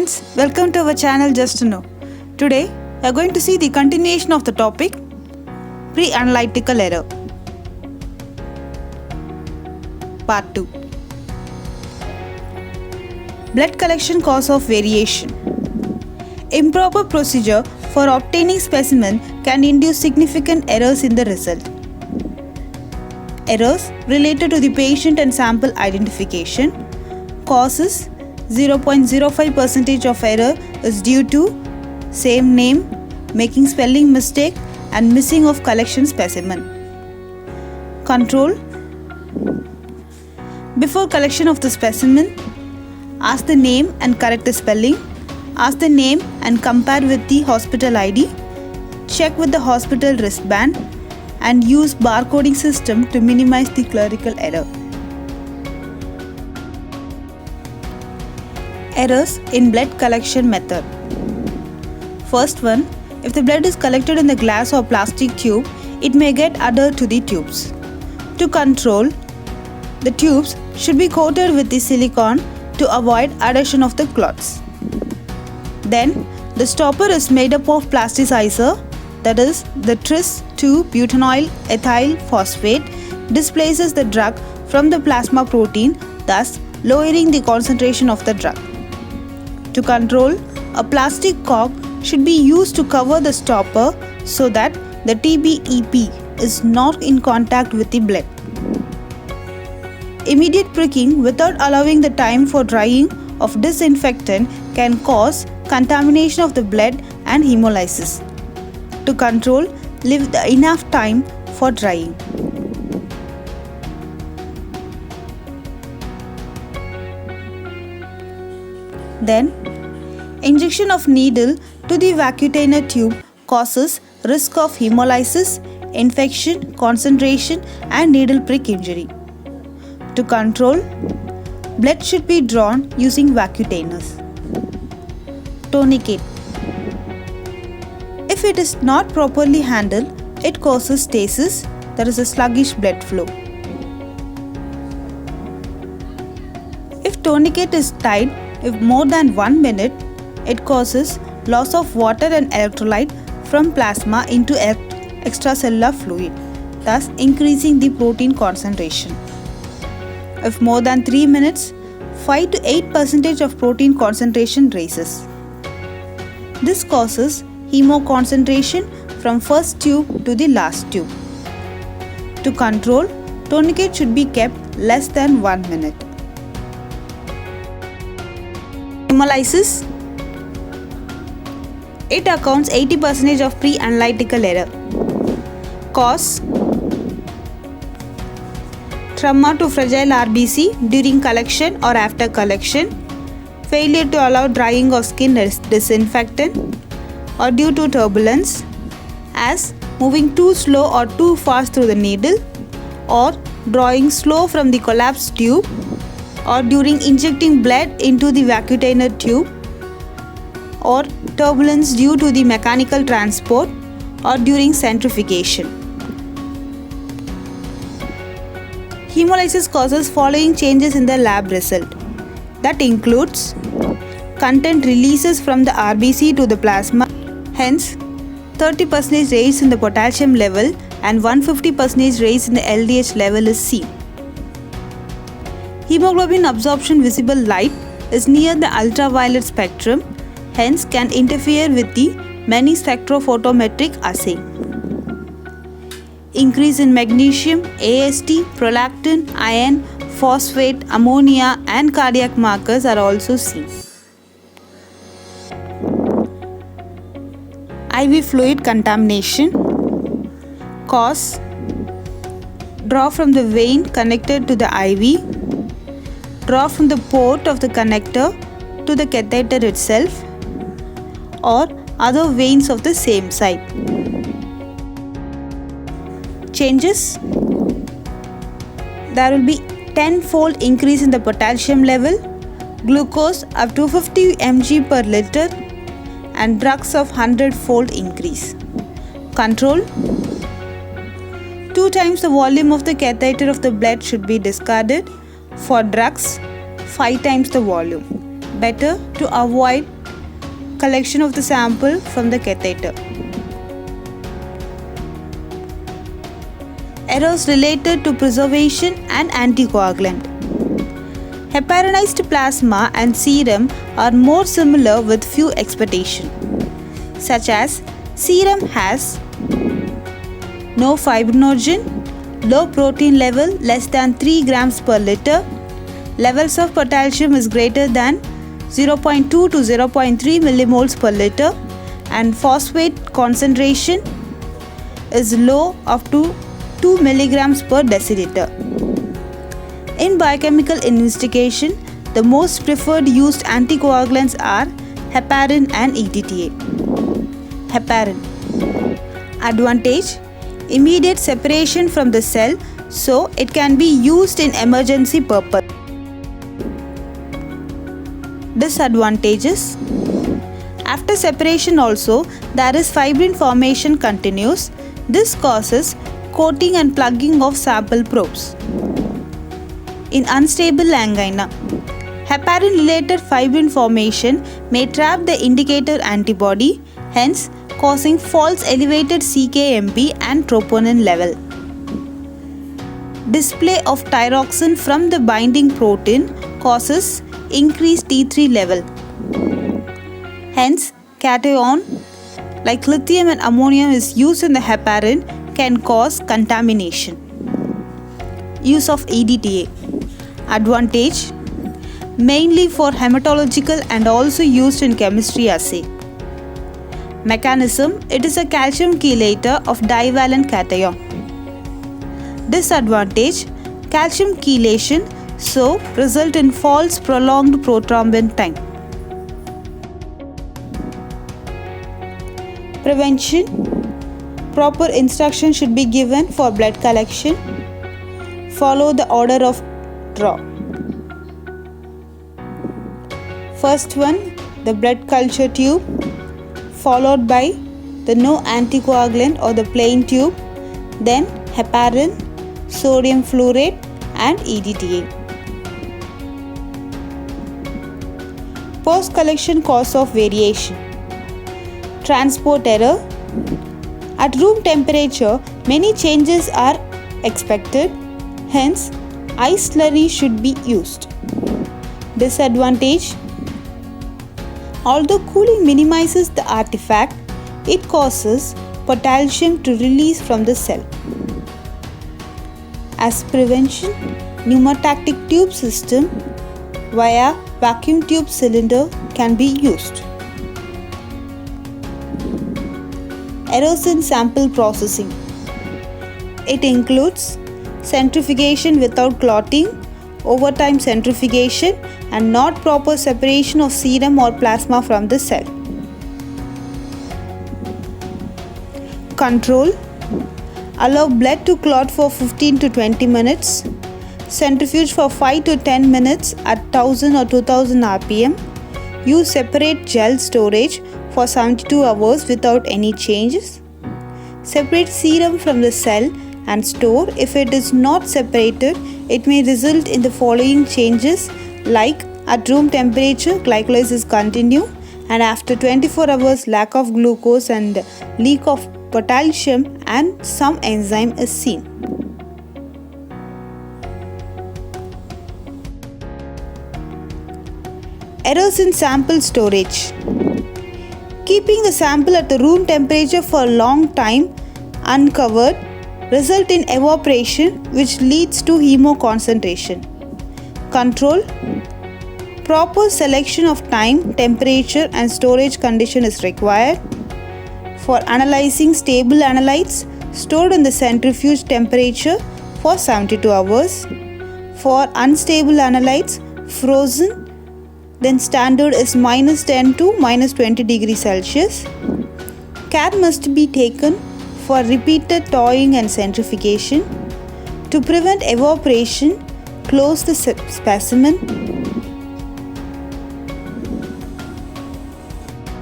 friends, welcome to our channel Just to Know. Today, we are going to see the continuation of the topic Pre-analytical error. Part 2. Blood collection cause of variation. Improper procedure for obtaining specimen can induce significant errors in the result. Errors related to the patient and sample identification. Causes: 0.05% of error is due to same name, making spelling mistake and missing of collection specimen. Control: before collection of the specimen, ask the name and correct the spelling. Ask the name and compare with the hospital ID. Check with the hospital wristband and use barcoding system to minimize the clerical error. Errors in blood collection method. First one, if the blood is collected in the glass or plastic tube, it may get adhered to the tubes. To control, the tubes should be coated with the silicone to avoid adhesion of the clots. Then, the stopper is made up of plasticizer, that is, the tris-2-butyl ethyl phosphate displaces the drug from the plasma protein, thus lowering the concentration of the drug. To control, a plastic cork should be used to cover the stopper so that the TBEP is not in contact with the blood. Immediate pricking without allowing the time for drying of disinfectant can cause contamination of the blood and hemolysis. To control, leave enough time for drying. Then, injection of needle to the vacutainer tube causes risk of hemolysis, infection, concentration and needle prick injury. To control, blood should be drawn using vacutainers. Tourniquet. If it is not properly handled, it causes stasis, that is a sluggish blood flow. If tourniquet is tied more than 1 minute, it causes loss of water and electrolyte from plasma into extracellular fluid, thus increasing the protein concentration. If more than 3 minutes, 5 to 8% of protein concentration rises. This causes hemoconcentration from first tube to the last tube. To control, tourniquet should be kept less than 1 minute. Hemolysis. It accounts 80% of pre-analytical error. Cause: trauma to fragile RBC during collection or after collection, failure to allow drying of skin disinfectant, or due to turbulence, as moving too slow or too fast through the needle, or drawing slow from the collapsed tube, or during injecting blood into the vacutainer tube, or turbulence due to the mechanical transport, or during centrifugation. Hemolysis causes following changes in the lab result. That includes content releases from the RBC to the plasma, hence 30% raise in the potassium level and 150% raise in the LDH level is seen. Hemoglobin absorption visible light is near the ultraviolet spectrum, hence can interfere with the many spectrophotometric assay. Increase in magnesium, AST, prolactin, iron, phosphate, ammonia and cardiac markers are also seen. IV fluid contamination. Cause: draw from the vein connected to the IV, draw from the port of the connector to the catheter itself, or other veins of the same site. Changes: there will be 10-fold increase in the potassium level, glucose of 250 mg per liter and drugs of 100-fold increase. Control: 2 times the volume of the catheter of the blood should be discarded. For drugs, 5 times the volume. Better to avoid collection of the sample from the catheter. Errors related to preservation and anticoagulant. Heparinized plasma and serum are more similar with few expectations, such as serum has no fibrinogen, low protein level less than 3 grams per liter, levels of potassium is greater than 0.2 to 0.3 millimoles per liter, and phosphate concentration is low up to 2 milligrams per deciliter. In biochemical investigation, the most preferred used anticoagulants are heparin and EDTA. Heparin. Advantage: immediate separation from the cell, so it can be used in emergency purpose. Disadvantages: after separation also there is fibrin formation continues. This causes coating and plugging of sample probes. In unstable angina, heparin-related fibrin formation may trap the indicator antibody, hence causing false elevated CK-MP and troponin level. Display of thyroxine from the binding protein causes increased T3 level. Hence, cation like lithium and ammonium is used in the heparin can cause contamination. Use of EDTA. Advantage: mainly for hematological and also used in chemistry assay. Mechanism: it is a calcium chelator of divalent cation. Disadvantage: calcium chelation so result in false prolonged prothrombin time. Prevention: proper instruction should be given for blood collection. Follow the order of draw. First one, the blood culture tube, followed by the no anticoagulant or the plain tube, then heparin, sodium fluoride and EDTA. Post collection cause of variation. Transport error. At room temperature, many changes are expected, hence ice slurry should be used. Disadvantage: although cooling minimizes the artifact, it causes potassium to release from the cell. As prevention, pneumotactic tube system via vacuum tube cylinder can be used. Errors in sample processing. It includes centrifugation without clotting, overtime centrifugation, and not proper separation of serum or plasma from the cell. Control. Allow blood to clot for 15 to 20 minutes. Centrifuge for 5 to 10 minutes at 1000 or 2000 rpm. Use separate gel storage for 72 hours without any changes. Separate serum from the cell and store. If it is not separated, it may result in the following changes like at room temperature glycolysis continue, and after 24 hours lack of glucose and leak of potassium and some enzyme is seen. Errors in sample storage. Keeping the sample at the room temperature for a long time uncovered result in evaporation which leads to hemoconcentration. Control. Proper selection of time, temperature and storage condition is required. For analyzing stable analytes, stored in the centrifuge temperature for 72 hours. For unstable analytes, frozen, then standard is -10 to -20 degrees Celsius. Care must be taken for repeated thawing and centrifugation. To prevent evaporation, close the specimen.